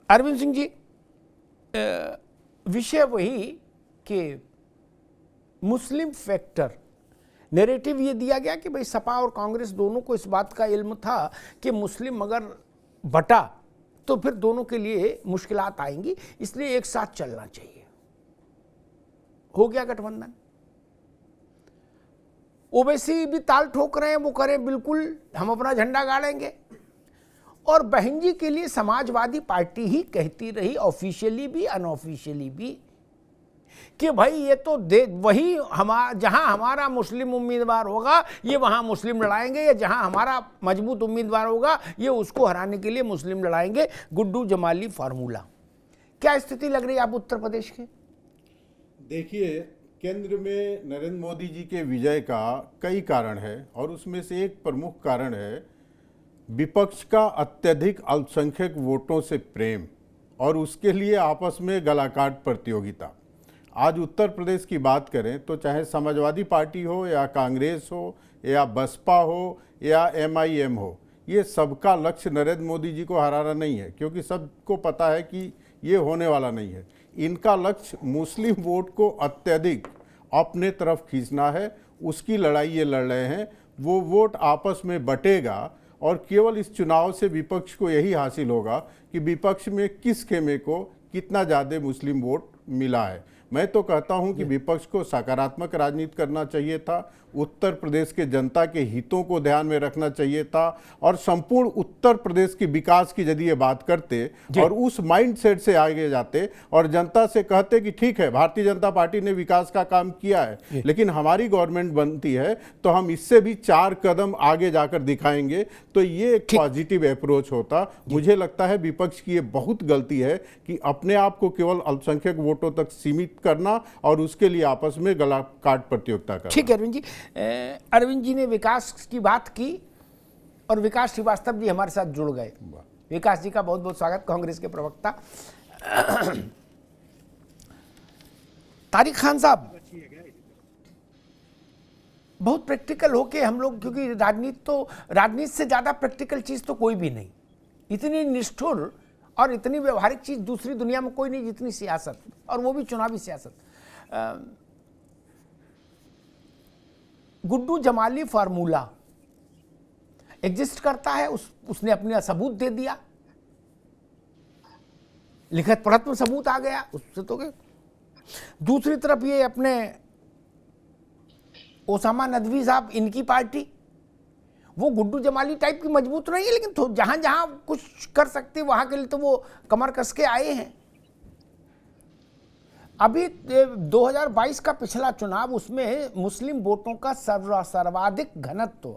अरविंद सिंह जी, विषय वही कि मुस्लिम फैक्टर नैरेटिव ये दिया गया कि भाई सपा और कांग्रेस दोनों को इस बात का इल्म था कि मुस्लिम अगर बटा तो फिर दोनों के लिए मुश्किलात आएंगी, इसलिए एक साथ चलना चाहिए। हो गया गठबंधन। ओवैसी भी ताल ठोक रहे हैं, वो करें बिल्कुल, हम अपना झंडा गाड़ेंगे। और बहन जी के लिए समाजवादी पार्टी ही कहती रही, ऑफिशियली भी अनऑफिशियली भी, कि भाई ये तो वही जहां हमारा मुस्लिम उम्मीदवार होगा ये वहां मुस्लिम लड़ाएंगे, या जहां हमारा मजबूत उम्मीदवार होगा ये उसको हराने के लिए मुस्लिम लड़ाएंगे। गुड्डू जमाली फार्मूला। क्या स्थिति लग रही है आप उत्तर प्रदेश के? देखिए, केंद्र में नरेंद्र मोदी जी के विजय का कई कारण है और उसमें से एक प्रमुख कारण है विपक्ष का अत्यधिक अल्पसंख्यक वोटों से प्रेम और उसके लिए आपस में गलाकाट प्रतियोगिता। आज उत्तर प्रदेश की बात करें तो चाहे समाजवादी पार्टी हो या कांग्रेस हो या बसपा हो या MIM हो, ये सबका लक्ष्य नरेंद्र मोदी जी को हराना नहीं है, क्योंकि सबको पता है कि ये होने वाला नहीं है। इनका लक्ष्य मुस्लिम वोट को अत्यधिक अपने तरफ खींचना है, उसकी लड़ाई ये लड़ रहे हैं। वो वोट आपस में बटेगा और केवल इस चुनाव से विपक्ष को यही हासिल होगा कि विपक्ष में किस खेमे को कितना ज़्यादा मुस्लिम वोट मिला है। मैं तो कहता हूं कि विपक्ष को सकारात्मक राजनीति करना चाहिए था, उत्तर प्रदेश के जनता के हितों को ध्यान में रखना चाहिए था और संपूर्ण उत्तर प्रदेश के विकास की यदि ये बात करते और उस माइंडसेट से आगे जाते और जनता से कहते कि ठीक है, भारतीय जनता पार्टी ने विकास का काम किया है, लेकिन हमारी गवर्नमेंट बनती है तो हम इससे भी 4 कदम आगे जाकर दिखाएंगे, तो ये एक पॉजिटिव अप्रोच होता। मुझे लगता है विपक्ष की ये बहुत गलती है कि अपने आप को केवल अल्पसंख्यक वोटों तक सीमित करना और उसके लिए आपस में गला काट प्रतियोगिता करना। ठीक है अरविंद जी। अरविंद जी ने विकास की बात की और विकास श्रीवास्तव जी हमारे साथ जुड़ गए। विकास जी का बहुत बहुत स्वागत, कांग्रेस के प्रवक्ता। तारिक खान साहब, बहुत प्रैक्टिकल होके हम लोग, क्योंकि राजनीति से ज्यादा प्रैक्टिकल चीज तो कोई भी नहीं, इतनी निष्ठुर और इतनी व्यवहारिक चीज दूसरी दुनिया में कोई नहीं जितनी सियासत, और वो भी चुनावी सियासत। गुड्डू जमाली फार्मूला एग्जिस्ट करता है, उसने अपना सबूत दे दिया, लिखित पढ़त में सबूत आ गया, उससे तो गए। दूसरी तरफ ये अपने ओसामा नदवी साहब, इनकी पार्टी, वो गुड्डू जमाली टाइप की मजबूत नहीं है, लेकिन तो जहां जहां कुछ कर सकते वहां के लिए तो वो कमर कस के आए हैं। अभी 2022 का पिछला चुनाव, उसमें मुस्लिम वोटों का सर्वाधिक घनत्व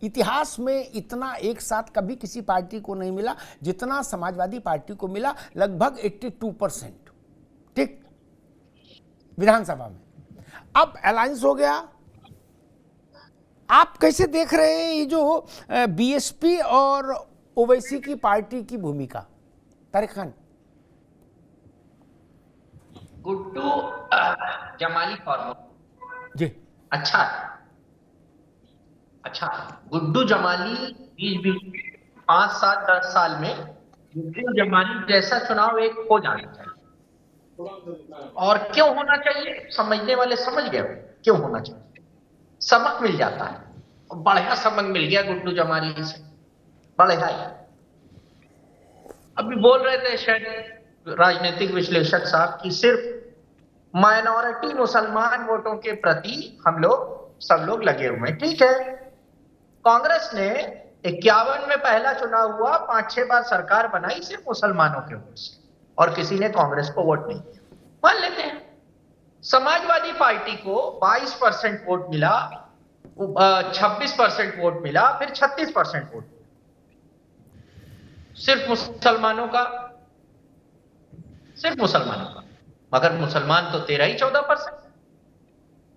इतिहास में इतना एक साथ कभी किसी पार्टी को नहीं मिला जितना समाजवादी पार्टी को मिला, लगभग 82%। ठीक, विधानसभा में अब अलायंस हो गया। आप कैसे देख रहे हैं ये जो BSP और ओवैसी की पार्टी की भूमिका? तारिक खान। गुड्डू जमाली फार्मूला जी अच्छा, गुड्डू जमाली 5, 7, 10 साल में गुड्डू जमाली जैसा चुनाव एक हो जाना चाहिए। और क्यों होना चाहिए, समझने वाले समझ गए क्यों होना चाहिए। सबक मिल जाता है, बढ़िया सबक मिल गया गुड्डू जमाली से, बढ़िया। अभी बोल रहे थे शायद राजनीतिक विश्लेषक साहब की सिर्फ माइनॉरिटी मुसलमान वोटों के प्रति हम लोग सब लोग लगे हुए हैं। ठीक है, कांग्रेस ने 51 में पहला चुनाव हुआ, 5-6 बार सरकार बनाई सिर्फ मुसलमानों के वोट से, और किसी ने कांग्रेस को वोट नहीं दिया, मान लेते हैं। समाजवादी पार्टी को 22% वोट मिला, 26% वोट मिला, फिर 36% वोट सिर्फ मुसलमानों का, मगर मुसलमान तो 13-14%।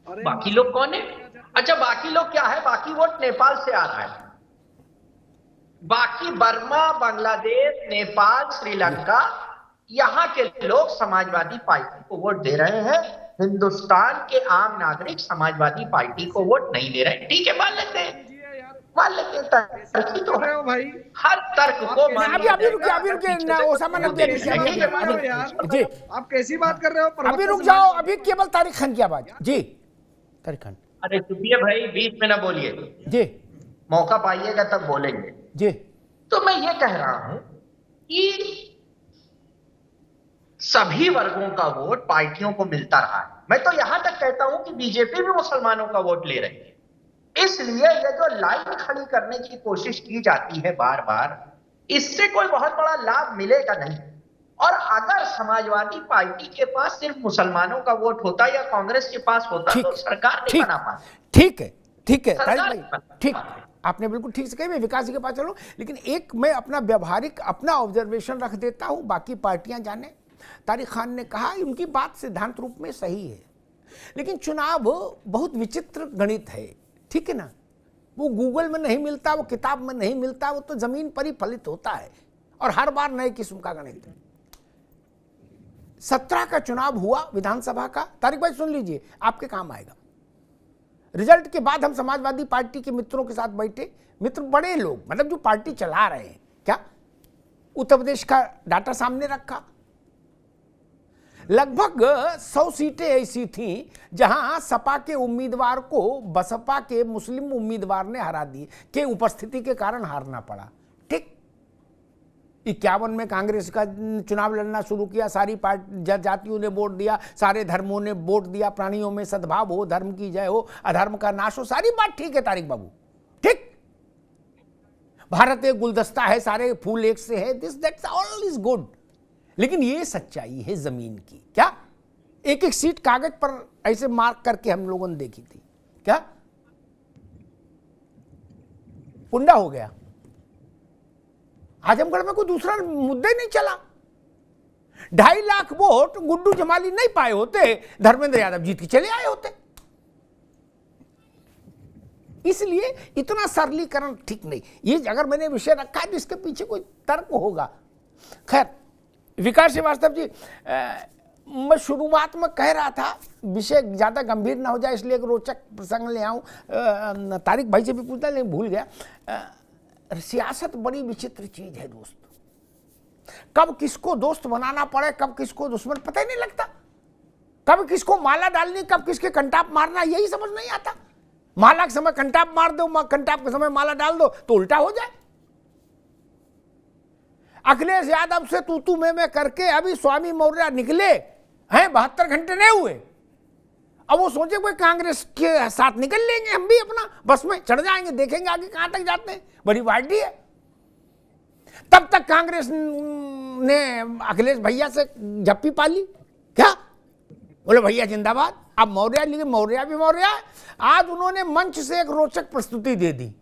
बाकी लोग कौन है? अच्छा, बाकी लोग क्या है? बाकी वोट नेपाल से आ रहा है, बाकी बर्मा, बांग्लादेश, नेपाल, श्रीलंका, यहां के लोग समाजवादी पार्टी को वोट दे रहे हैं। हिंदुस्तान के आम नागरिक समाजवादी पार्टी को वोट नहीं दे रहे। ठीक है, मान लेते हैं, मान लेते तर्क तो है भाई हर तर्क को मान अभी रुकिए ना ओसामा नबी जी आप कैसी बात कर रहे हो? अभी रुक जाओ, अभी केवल तारिक खान की आवाज। जी तारिक खान। अरे चुपिए भाई, बीच में ना बोलिए जी, मौका पाइएगा तब बोलेंगे जी। तो मैं ये कह रहा हूं कि सभी वर्गों का वोट पार्टियों को मिलता रहा है। मैं तो यहां तक कहता हूं कि बीजेपी भी मुसलमानों का वोट ले रही है। इसलिए ये जो लाइन खड़ी करने की कोशिश की जाती है बार बार, इससे कोई बहुत बड़ा लाभ मिलेगा नहीं। और अगर समाजवादी पार्टी के पास सिर्फ मुसलमानों का वोट होता या कांग्रेस के पास होता तो सरकार नहीं बना पाती। ठीक है, ठीक है सरकार तारिक भाई, ठीक, आपने बिल्कुल ठीक से कही। मैं विकास जी के पास चलूं, लेकिन एक मैं अपना व्यवहारिक अपना ऑब्जर्वेशन रख देता हूं, बाकी पार्टियां जाने। तारिक खान ने कहा, उनकी बात सिद्धांत रूप में सही है, लेकिन चुनाव बहुत विचित्र गणित है, ठीक है ना। वो गूगल में नहीं मिलता, वो किताब में नहीं मिलता, वो तो जमीन पर ही फलित होता है और हर बार नए किस्म का गणित है। 17 का चुनाव हुआ विधानसभा का, तारिक भाई सुन लीजिए, आपके काम आएगा। रिजल्ट के बाद हम समाजवादी पार्टी के मित्रों के साथ बैठे, मित्र बड़े लोग, मतलब जो पार्टी चला रहे हैं, क्या उत्तर प्रदेश का डाटा सामने रखा। लगभग 100 सीटें ऐसी थीं जहां सपा के उम्मीदवार को बसपा के मुस्लिम उम्मीदवार ने हरा दी, के उपस्थिति के कारण हारना पड़ा। ठीक, 51 में कांग्रेस का चुनाव लड़ना शुरू किया, सारी पार्टी जातियों ने वोट दिया, सारे धर्मों ने वोट दिया, प्राणियों में सद्भाव हो, धर्म की जय हो, अधर्म का नाश हो, सारी बात ठीक है तारिक बाबू, ठीक। भारत एक गुलदस्ता है, सारे फूल एक से है, this that's all is good. लेकिन ये सच्चाई है जमीन की, क्या एक एक सीट कागज पर ऐसे मार्क करके हम लोगों ने देखी थी, क्या पुंडा हो गया। आजमगढ़ में कोई दूसरा मुद्दा ही नहीं चला। 2.5 लाख वोट गुड्डू जमाली नहीं पाए होते, धर्मेंद्र यादव जीत के चले आए होते। इसलिए इतना सरलीकरण ठीक नहीं। ये अगर मैंने विषय रखा है तो इसके पीछे कोई तर्क होगा। खैर, विकास श्रीवास्तव जी, मैं शुरुआत में कह रहा था विषय ज़्यादा गंभीर ना हो जाए, इसलिए एक रोचक प्रसंग ले आऊँ। तारिक भाई से भी पूछना, लेकिन भूल गया। सियासत बड़ी विचित्र चीज़ है दोस्त। कब किसको दोस्त बनाना पड़े, कब किसको दुश्मन, पता ही नहीं लगता। कब किसको माला डालनी, कब किसके कंटाप मारना, यही समझ नहीं आता। माला के समय कंटाप मार दो, कंटाप के समय माला डाल दो तो उल्टा हो जाए। अखिलेश यादव से तू मैं करके अभी स्वामी मौर्य निकले हैं, 72 घंटे नहीं हुए। अब वो सोचे कोई कांग्रेस के साथ निकल लेंगे, हम भी अपना बस में चढ़ जाएंगे, देखेंगे आगे कहां तक जाते हैं, बड़ी पार्टी है। तब तक कांग्रेस ने अखिलेश भैया से झप्पी पाली, क्या बोले भैया जिंदाबाद। अब मौर्य, लेकिन मौर्य भी मौर्य है। आज उन्होंने मंच से एक रोचक प्रस्तुति दे दी।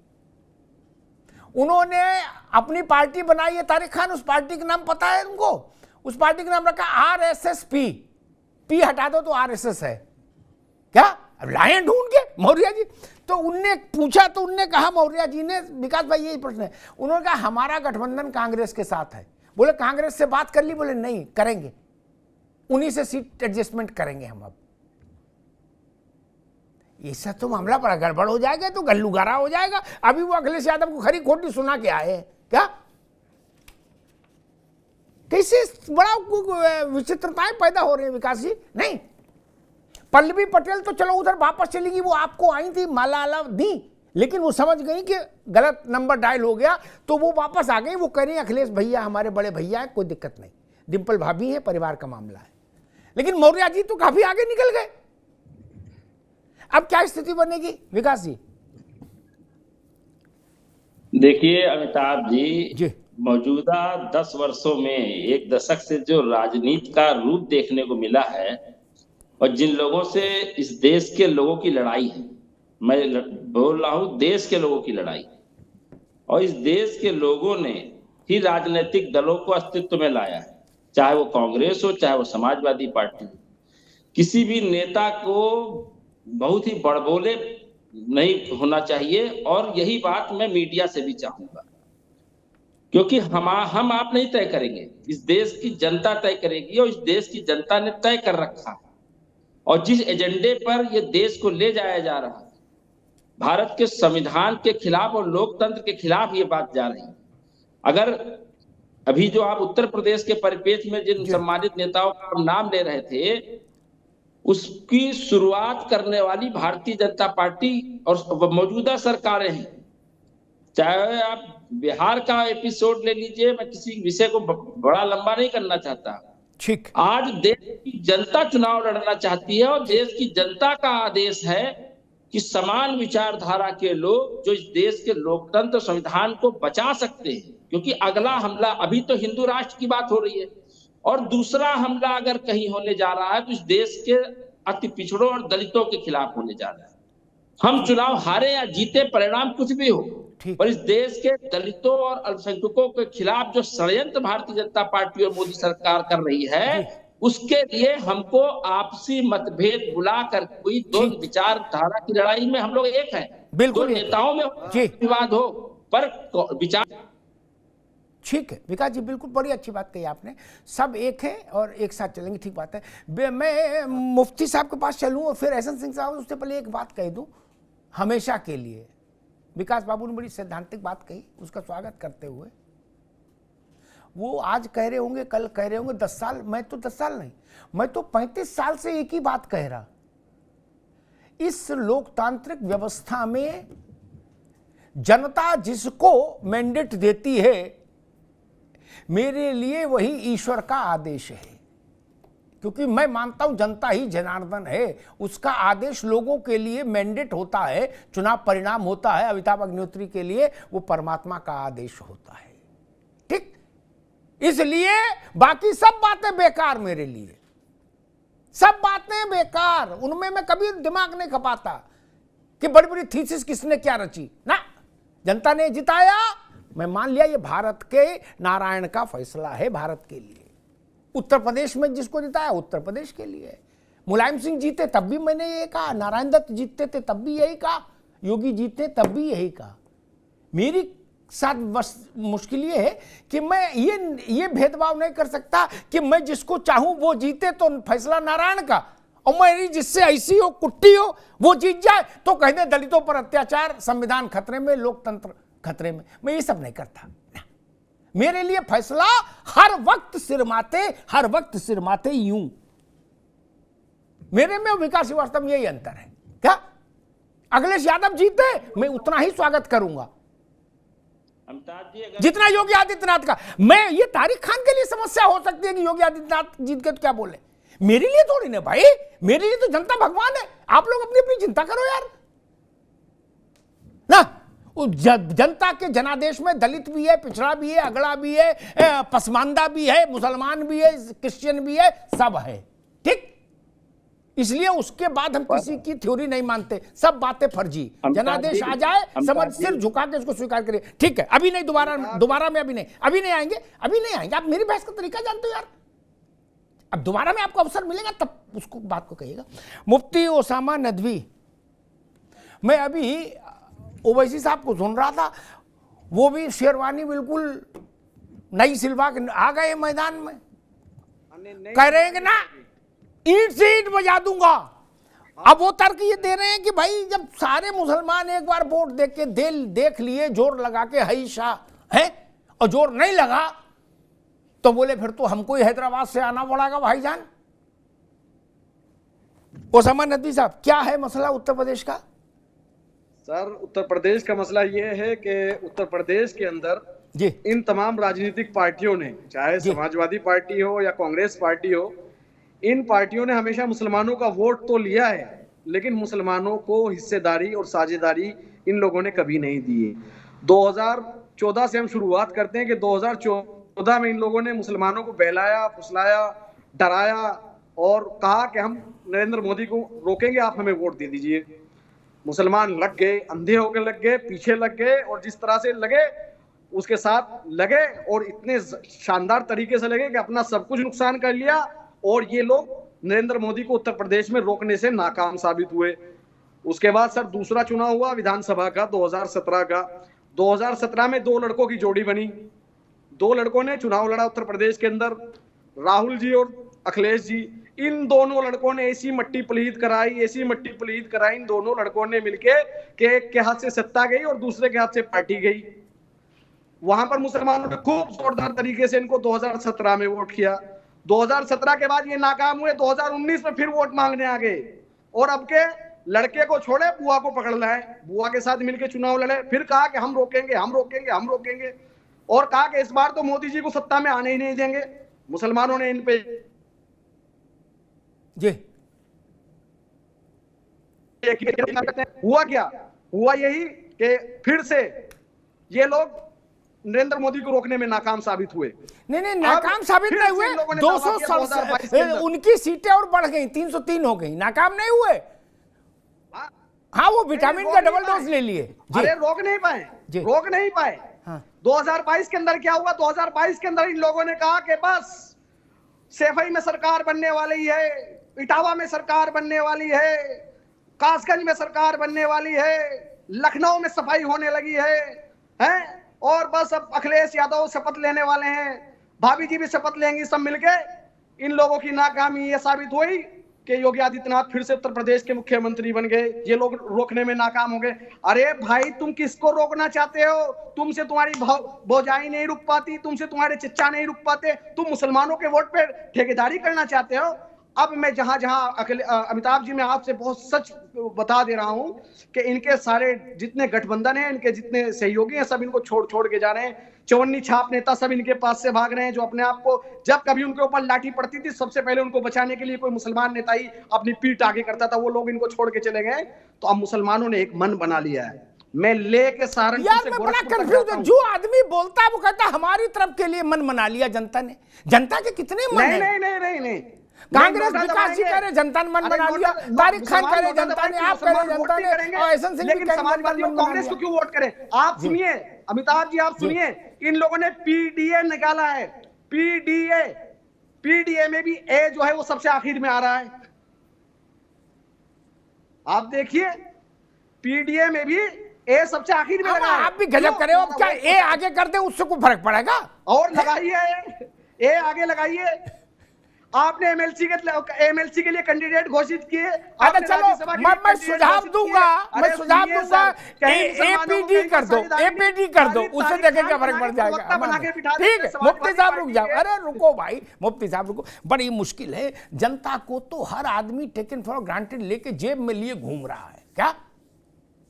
उन्होंने अपनी पार्टी बनाई है, तारिक खान, उस पार्टी का नाम पता है उनको? उस पार्टी का नाम रखा RSSP। पी हटा दो तो RSS है, क्या? अब लाए ढूंढ के मौर्य जी। तो उनने पूछा तो उनने कहा, मौर्य जी ने, विकास भाई यही प्रश्न है, उन्होंने कहा हमारा गठबंधन कांग्रेस के साथ है। बोले कांग्रेस से बात कर ली? बोले नहीं करेंगे, उन्हीं से सीट एडजस्टमेंट करेंगे हम। अब ऐसा तो मामला बड़ा गड़बड़ हो जाएगा, तो गल्लूगारा हो जाएगा। अभी वो अखिलेश यादव को खरी खोटी सुना के आए हैं, क्या कैसे बड़ा विचित्रताएं पैदा हो रही है विकास जी। नहीं, पल्लवी पटेल तो चलो उधर वापस चलेगी, वो आपको आई थी, माला आला दी, लेकिन वो समझ गई कि गलत नंबर डायल हो गया, तो वो वापस आ गई। वो कह रही है अखिलेश भैया हमारे बड़े भैया है, कोई दिक्कत नहीं, डिम्पल भाभी है, परिवार का मामला है। लेकिन मौर्य जी तो काफी आगे निकल गए। अब क्या स्थिति बनेगी विकास जी? देखिए अमिताभ जी, मौजूदा 10 वर्षों में, एक दशक से जो राजनीति का रूप देखने को मिला है, और जिन लोगों से इस देश के लोगों की लड़ाई है, मैं बोल रहा हूं देश के लोगों की लड़ाई, और इस देश के लोगों ने ही राजनीतिक दलों को अस्तित्व में लाया है, चाहे वो कांग्रेस हो, चाहे वो समाजवादी पार्टी हो। किसी भी नेता को बहुत ही बड़बोले नहीं होना चाहिए, और यही बात मैं मीडिया से भी चाहूंगा, क्योंकि हम आप नहीं तय करेंगे, इस देश की जनता तय करेगी, और इस देश की जनता ने तय कर रखा है। और जिस एजेंडे पर ये देश को ले जाया जा रहा है, भारत के संविधान के खिलाफ और लोकतंत्र के खिलाफ ये बात जा रही है। अगर अभी जो आप उत्तर प्रदेश के परिप्रेक्ष्य में जिन सम्मानित नेताओं का आप नाम ले रहे थे, उसकी शुरुआत करने वाली भारतीय जनता पार्टी और मौजूदा सरकारें हैं। चाहे आप बिहार का एपिसोड ले लीजिए, मैं किसी विषय को बड़ा लंबा नहीं करना चाहता। ठीक, आज देश की जनता चुनाव लड़ना चाहती है और देश की जनता का आदेश है कि समान विचारधारा के लोग जो इस देश के लोकतंत्र संविधान को बचा सकते हैं, क्योंकि अगला हमला अभी तो हिंदू राष्ट्र की बात हो रही है और दूसरा हमला अगर कहीं होने जा रहा है तो इस देश के अति पिछड़ों और दलितों के खिलाफ होने जा रहा है। हम चुनाव हारे या जीते, परिणाम कुछ भी हो, पर इस देश के दलितों और अल्पसंख्यकों के खिलाफ जो षड्यंत्र भारतीय जनता पार्टी और मोदी सरकार कर रही है, उसके लिए हमको आपसी मतभेद बुलाकर कोई दो विचारधारा की लड़ाई में हम लोग एक हैं। बिल्कुल, दो नेताओं में विवाद हो पर विचार ठीक है। विकास जी बिल्कुल बड़ी अच्छी बात कही आपने, सब एक है और एक साथ चलेंगे, ठीक बात है। मैं मुफ्ती साहब के पास चलूं और फिर एहसन सिंह साहब, उससे पहले एक बात कह दूं हमेशा के लिए। विकास बाबू ने बड़ी सैद्धांतिक बात कही, उसका स्वागत करते हुए। वो आज कह रहे होंगे, कल कह रहे होंगे 10 साल, मैं तो 10 साल नहीं, मैं तो 35 साल से एक ही बात कह रहा। इस लोकतांत्रिक व्यवस्था में जनता जिसको मैंडेट देती है, मेरे लिए वही ईश्वर का आदेश है, क्योंकि मैं मानता हूं जनता ही जनार्दन है। उसका आदेश लोगों के लिए मैंडेट होता है, चुनाव परिणाम होता है। अमिताभ अग्निहोत्री के लिए वो परमात्मा का आदेश होता है। ठीक, इसलिए बाकी सब बातें बेकार, मेरे लिए सब बातें बेकार। उनमें मैं कभी दिमाग नहीं खपाता कि बड़ी बड़ी थीसिस किसने क्या रची ना। जनता ने जिताया, मैं मान लिया ये भारत के नारायण का फैसला है, भारत के लिए। उत्तर प्रदेश में जिसको जिताया उत्तर प्रदेश के लिए। मुलायम सिंह जीते तब भी मैंने ये कहा, नारायण दत्त जीतते थे तब भी यही कहा, योगी जीते तब भी यही कहा। मेरी साथ बस मुश्किल ये है कि मैं ये भेदभाव नहीं कर सकता कि मैं जिसको चाहूं वो जीते तो फैसला नारायण का, और मेरी जिससे ऐसी हो कुट्टी हो वो जीत जाए तो कह दे दलितों पर अत्याचार, संविधान खतरे में, लोकतंत्र खतरे में। मैं ये सब नहीं करता। मेरे लिए फैसला हर वक्त सिरमाते यूं। मेरे में विकास श्रीवास्तव में यही अंतर है। क्या अखिलेश यादव जीते मैं उतना ही स्वागत करूंगा जितना योगी आदित्यनाथ का। मैं ये तारिक खान के लिए समस्या हो सकती है कि योगी आदित्यनाथ जीत के तो क्या बोले, मेरे लिए थोड़ी ना भाई, मेरे लिए तो जनता भगवान है। आप लोग अपनी अपनी चिंता करो यार ना। जनता के जनादेश में दलित भी है, पिछड़ा भी है, अगड़ा भी है, पसमानदा भी है, मुसलमान भी है, क्रिश्चियन भी है, सब है। ठीक, इसलिए उसके बाद हम किसी की थ्योरी नहीं मानते, सब बातें फर्जी। जनादेश आ जाए, समझ सिर झुका के उसको स्वीकार करिए। ठीक है, अभी नहीं, दोबारा में अभी नहीं आएंगे। आप मेरी बहस का तरीका जानते हो यार। अब दोबारा में आपको अवसर मिलेगा तब उसको बात को कहिएगा। मुफ्ती ओसामा नदवी, मैं अभी ओवैसी साहब को सुन रहा था, वो भी शेरवानी बिल्कुल नई सिलवा के आ गए मैदान में, कह रहे हैं कि ना ईंट से ईंट बजा दूंगा। अब वो तर्क ये दे रहे हैं कि भाई जब सारे मुसलमान एक बार वोट देख लिए, जोर लगा के हई शाह है, और जोर नहीं लगा तो बोले फिर तो हमको ही हैदराबाद से आना पड़ेगा भाईजान। ओसामा नदवी साहब, क्या है मसला उत्तर प्रदेश का? सर, उत्तर प्रदेश का मसला ये है कि उत्तर प्रदेश के अंदर जी इन तमाम राजनीतिक पार्टियों ने, चाहे समाजवादी पार्टी हो या कांग्रेस पार्टी हो, इन पार्टियों ने हमेशा मुसलमानों का वोट तो लिया है, लेकिन मुसलमानों को हिस्सेदारी और साझेदारी इन लोगों ने कभी नहीं दी है। 2014 से हम शुरुआत करते हैं कि 2014 में इन लोगों ने मुसलमानों को बहलाया, फुसलाया, डराया और कहा कि हम नरेंद्र मोदी को रोकेंगे, आप हमें वोट दे दीजिए। मुसलमान लग गए, अंधे होकर लग गए, पीछे लग गए, और जिस तरह से लगे उसके साथ लगे, और इतने शानदार तरीके से लगे कि अपना सब कुछ नुकसान कर लिया, और ये लोग नरेंद्र मोदी को उत्तर प्रदेश में रोकने से नाकाम साबित हुए। उसके बाद सर दूसरा चुनाव हुआ विधानसभा का 2017 का। 2017 में 2 लड़कों की जोड़ी बनी, 2 लड़कों ने चुनाव लड़ा उत्तर प्रदेश के अंदर, राहुल जी और अखिलेश जी। इन दोनों लड़कों ने ऐसी मट्टी पलीत कराई इन दोनों लड़कों ने मिलके कि एक के हाथ से सत्ता गई और दूसरे के हाथ से पार्टी गई। वहां पर मुसलमानों ने खूब जोरदार तरीके से इनको 2017 में वोट किया। 2017 के बाद ये नाकाम हुए, 2019 में फिर वोट मांगने आ गए और अब के लड़के को छोड़े बुआ को पकड़ लाए, बुआ के साथ मिलकर चुनाव लड़े, फिर कहा कि हम रोकेंगे और कहा कि इस बार तो मोदी जी को सत्ता में आने ही नहीं देंगे। मुसलमानों ने इन पे जी हुआ क्या? हुआ यही कि फिर से ये लोग नरेंद्र मोदी को रोकने में नाकाम साबित हुए। नहीं, नाकाम साबित नहीं हुए। 200 उनकी सीटें और बढ़ गई, 303 हो गई, नाकाम नहीं हुए। हाँ, वो विटामिन का डबल डोज ले लिए। अरे रोक नहीं पाए। हाँ। 2022 के अंदर क्या हुआ? 2022 के अंदर इन लोगों ने कहा कि बस सैफई में सरकार बनने वाली है, इटावा में सरकार बनने वाली है, कासगंज में सरकार बनने वाली है, लखनऊ में सफाई होने लगी है और बस अब अखिलेश यादव शपथ लेने वाले हैं, भाभी जी भी शपथ लेंगी, सब मिलके। इन लोगों की नाकामी ये साबित हुई कि योगी आदित्यनाथ फिर से उत्तर प्रदेश के मुख्यमंत्री बन गए। ये लोग रोकने में नाकाम हो गए। अरे भाई, तुम किसको रोकना चाहते हो? तुमसे तुम्हारी भौजाई नहीं रुक पाती, तुमसे तुम्हारे चच्चा नहीं रुक पाते, तुम मुसलमानों के वोट पे ठेकेदारी करना चाहते हो। अब मैं जहां अमिताभ जी, मैं आपसे बहुत सच बता दे रहा हूं कि इनके सारे जितने गठबंधन हैं, इनके जितने सहयोगी हैं, सब इनको छोड़ के जा रहे हैं। चवन्नी छाप नेता सब इनके पास से भाग रहे हैं, जो अपने आप को, जब कभी उनके ऊपर लाठी पड़ती थी, सबसे पहले उनको बचाने के लिए कोई मुसलमान नेता ही अपनी पीठ आगे करता था, वो लोग इनको छोड़ के चले गए। तो अब मुसलमानों ने एक मन बना लिया है। मैं लेके सहारनपुर से गोरखपुर तक जाता हूं। जो आदमी बोलता है वो कहता है हमारी तरफ के लिए मन बना लिया जनता ने। जनता के कितने मन है? नहीं। कांग्रेस विकास जी कह रहे जनता ने मन बना लिया, तारिक खान कह रहे जनता ने, आप कह रहे जनता ने, और एहसन सिंह भी कह रहे समाजवादी कांग्रेस को क्यों वोट करें? आप सुनिए अमिताभ जी, आप सुनिए, इन लोगों ने पीडीए निकाला है। पीडीए में भी ए जो है वो सबसे आखिर में आ रहा है। आप देखिए, पीडीए में भी ए सबसे आखिर में लगा है। आप भी गजब करे हो। अब क्या ए आगे कर दे उससे कोई फर्क पड़ेगा? और लगाइए, ए आगे लगाइए। आपने एमएलसी के लिए कैंडिडेट घोषित किए। अच्छा चलो, मैं सुझाव दूंगा एपीडी कर दो, उससे देखें क्या फर्क पड़ जाएगा। ठीक है मुफ्ती साहब रुक जाओ। अरे रुको भाई, मुफ्ती साहब रुको। बड़ी मुश्किल है। जनता को तो हर आदमी टेकन फॉर ग्रांटेड लेके जेब में लिए घूम रहा है क्या,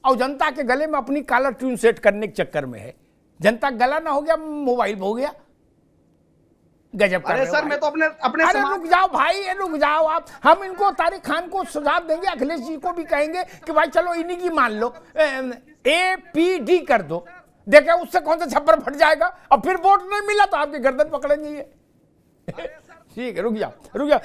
और जनता के गले में अपनी कॉलर ट्यून सेट करने के चक्कर में है। जनता गला ना हो गया, मोबाइल हो गया। गजब कर रहे हो। सर मैं तो अपने अरे रुक जाओ भाई, रुक जाओ आप। हम इनको, तारिक खान को सुझाव देंगे, अखिलेश जी को भी कहेंगे कि भाई चलो इन्हीं की मान लो, एपीडी कर दो, देखे उससे कौन सा छप्पर फट जाएगा। अब फिर वोट नहीं मिला तो आपकी गर्दन पकड़ेंगे ये। ठीक है, रुक जाओ।